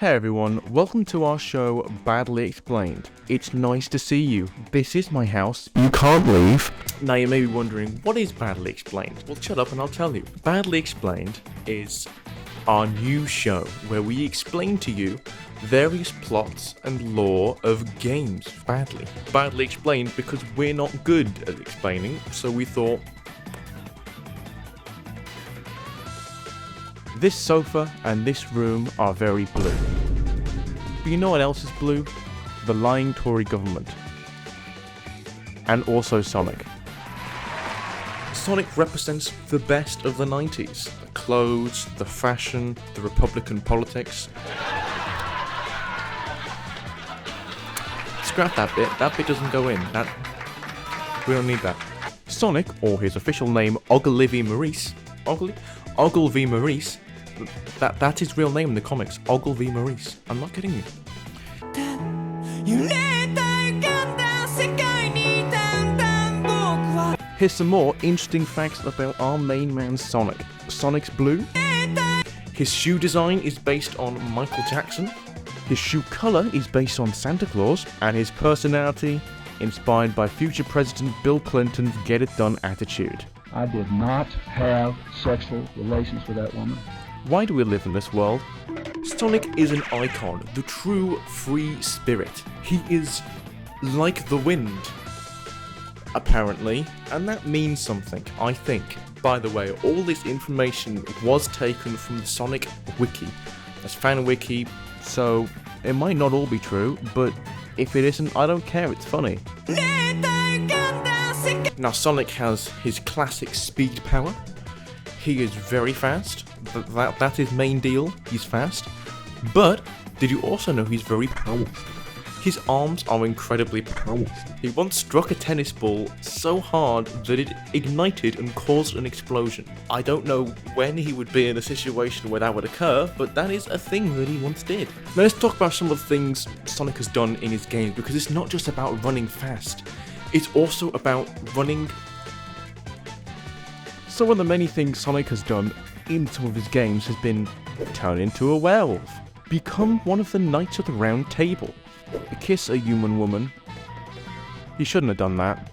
Hey everyone, welcome to our show, Badly Explained. It's nice to see you. This is my house. You can't leave. Now you may be wondering, what is Badly Explained? Well, shut up and I'll tell you. Badly Explained is our new show where we explain to you various plots and lore of games badly. Badly explained because we're not good at explaining, so we thought, this sofa and this room are very blue. But you know what else is blue? The lying Tory government. And also Sonic. Sonic represents the best of the 90s. The clothes, the fashion, the Republican politics. Scrap that bit doesn't go in. We don't need that. Sonic, or his official name, Ogilvy Maurice. Ogilvy Maurice. That's his real name in the comics, Ogilvy Maurice. I'm not kidding you. Here's some more interesting facts about our main man Sonic. Sonic's blue. His shoe design is based on Michael Jackson. His shoe color is based on Santa Claus. And his personality, inspired by future President Bill Clinton's Get It Done attitude. I did not have sexual relations with that woman. Why do we live in this world? Sonic is an icon, the true free spirit. He is like the wind, apparently, and that means something, I think. By the way, all this information was taken from the Sonic Wiki. That's fan wiki, so it might not all be true, but if it isn't, I don't care, it's funny. Now Sonic has his classic speed power. He is very fast. That's his main deal. He's fast. But did you also know he's very powerful? His arms are incredibly powerful. He once struck a tennis ball so hard that it ignited and caused an explosion. I don't know when he would be in a situation where that would occur, but that is a thing that he once did. Now let's talk about some of the things Sonic has done in his games, because it's not just about running fast. It's also about running. Some of the many things Sonic has done in some of his games has been turn into a werewolf, become one of the Knights of the Round Table, kiss a human woman. He shouldn't have done that.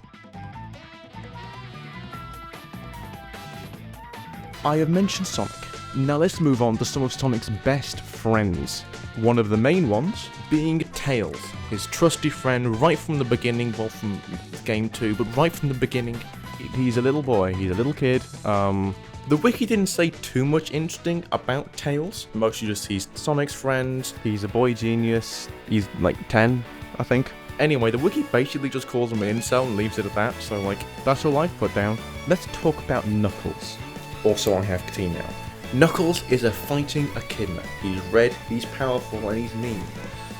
I have mentioned Sonic. Now let's move on to some of Sonic's best friends. One of the main ones being Tails, his trusty friend right from the beginning, well from game 2, but right from the beginning. He's a little boy, he's a little kid. The wiki didn't say too much interesting about Tails. Mostly just he's Sonic's friend, he's a boy genius, he's like 10, I think. Anyway, the wiki basically just calls him an incel and leaves it at that, so like, that's all I've put down. Let's talk about Knuckles. Also I have T now. Knuckles is a fighting echidna. He's red, he's powerful, and he's mean.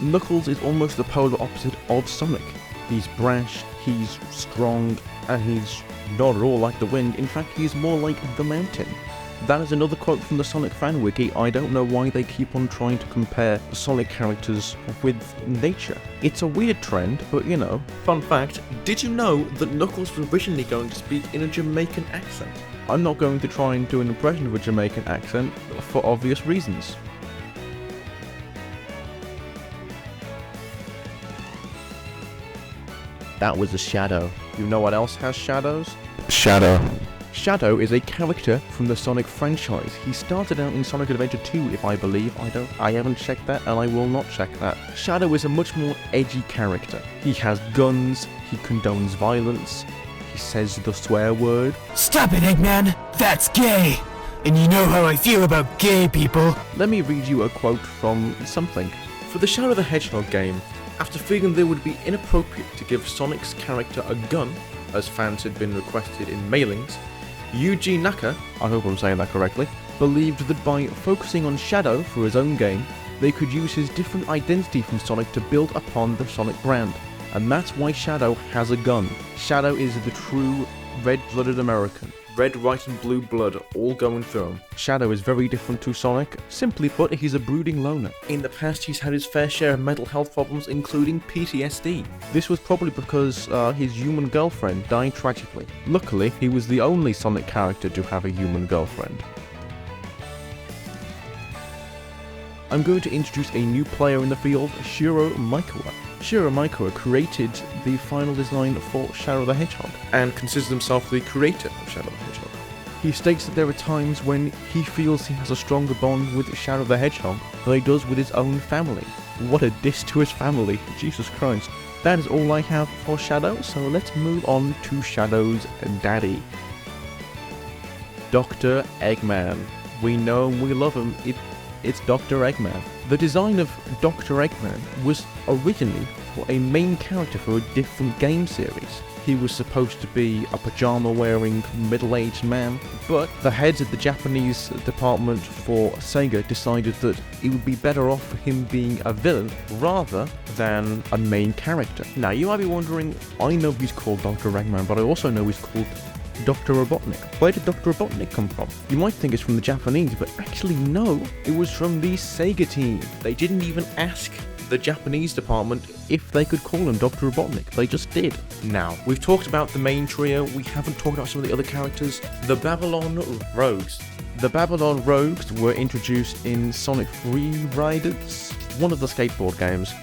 Knuckles is almost the polar opposite of Sonic. He's brash, he's strong, and he's not at all like the wind. In fact, he's more like the mountain. That is another quote from the Sonic fan wiki. I don't know why they keep on trying to compare the Sonic characters with nature. It's a weird trend, but you know. Fun fact, did you know that Knuckles was originally going to speak in a Jamaican accent? I'm not going to try and do an impression of a Jamaican accent for obvious reasons. That was a shadow. You know what else has shadows? Shadow. Shadow is a character from the Sonic franchise. He started out in Sonic Adventure 2, if I believe. I haven't checked that, and I will not check that. Shadow is a much more edgy character. He has guns, he condones violence, he says the swear word. Stop it, Eggman! That's gay! And you know how I feel about gay people. Let me read you a quote from something. For the Sonic the Hedgehog game, after feeling they would be inappropriate to give Sonic's character a gun, as fans had been requested in mailings, Yuji Naka, I hope I'm saying that correctly, believed that by focusing on Shadow for his own game, they could use his different identity from Sonic to build upon the Sonic brand. And that's why Shadow has a gun. Shadow is the true red-blooded American. Red, white and blue blood all going through him. Shadow is very different to Sonic. Simply put, he's a brooding loner. In the past, he's had his fair share of mental health problems, including PTSD. This was probably because his human girlfriend died tragically. Luckily, he was the only Sonic character to have a human girlfriend. I'm going to introduce a new player in the field, Shiro Maikawa. Shiro Maikawa created the final design for Shadow the Hedgehog, and considers himself the creator of Shadow the Hedgehog. He states that there are times when he feels he has a stronger bond with Shadow the Hedgehog than he does with his own family. What a diss to his family, Jesus Christ. That is all I have for Shadow, so let's move on to Shadow's daddy. Dr. Eggman. We know and we love him, it's Dr. Eggman. The design of Dr. Eggman was originally for a main character for a different game series. He was supposed to be a pajama-wearing, middle-aged man, but the heads of the Japanese department for Sega decided that it would be better off for him being a villain rather than a main character. Now, you might be wondering, I know he's called Dr. Eggman, but I also know he's called Dr. Robotnik. Where did Dr. Robotnik come from? You might think it's from the Japanese, but actually no, it was from the Sega team. They didn't even ask the Japanese department if they could call him Dr. Robotnik. They just did. Now, we've talked about the main trio, we haven't talked about some of the other characters. The Babylon Rogues. The Babylon Rogues were introduced in Sonic Free Riders, one of the skateboard games.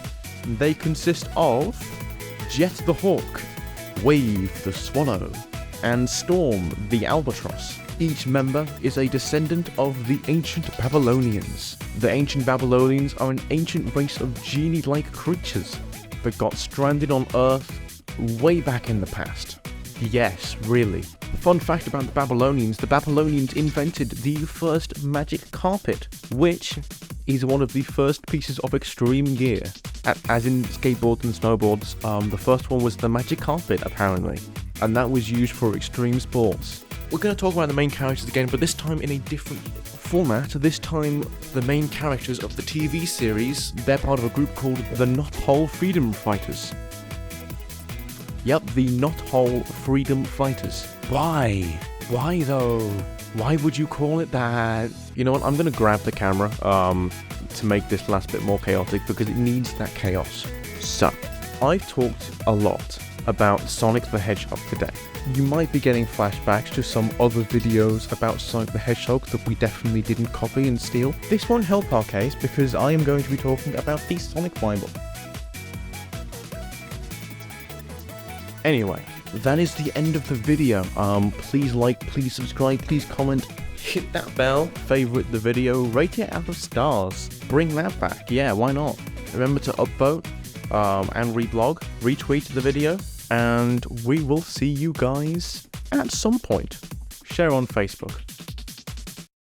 They consist of Jet the Hawk, Wave the Swallow, and Storm the Albatross. Each member is a descendant of the ancient Babylonians. The ancient Babylonians are an ancient race of genie-like creatures that got stranded on Earth way back in the past. Yes, really. Fun fact about the Babylonians invented the first magic carpet, which is one of the first pieces of extreme gear. As in skateboards and snowboards, the first one was the magic carpet, apparently, and that was used for extreme sports. We're going to talk about the main characters again, but this time in a different format. This time, the main characters of the TV series, they're part of a group called the Knothole Freedom Fighters. Yep, the Knothole Freedom Fighters. Why? Why though? Why would you call it that? You know what, I'm going to grab the camera to make this last bit more chaotic because it needs that chaos. So, I've talked a lot about Sonic the Hedgehog today. You might be getting flashbacks to some other videos about Sonic the Hedgehog that we definitely didn't copy and steal. This won't help our case because I am going to be talking about the Sonic Bible. Anyway, that is the end of the video. Please like, please subscribe, please comment, hit that bell, favorite the video, rate it out of stars. Bring that back, yeah, why not? Remember to upvote and reblog, retweet the video, and we will see you guys at some point. Share on Facebook.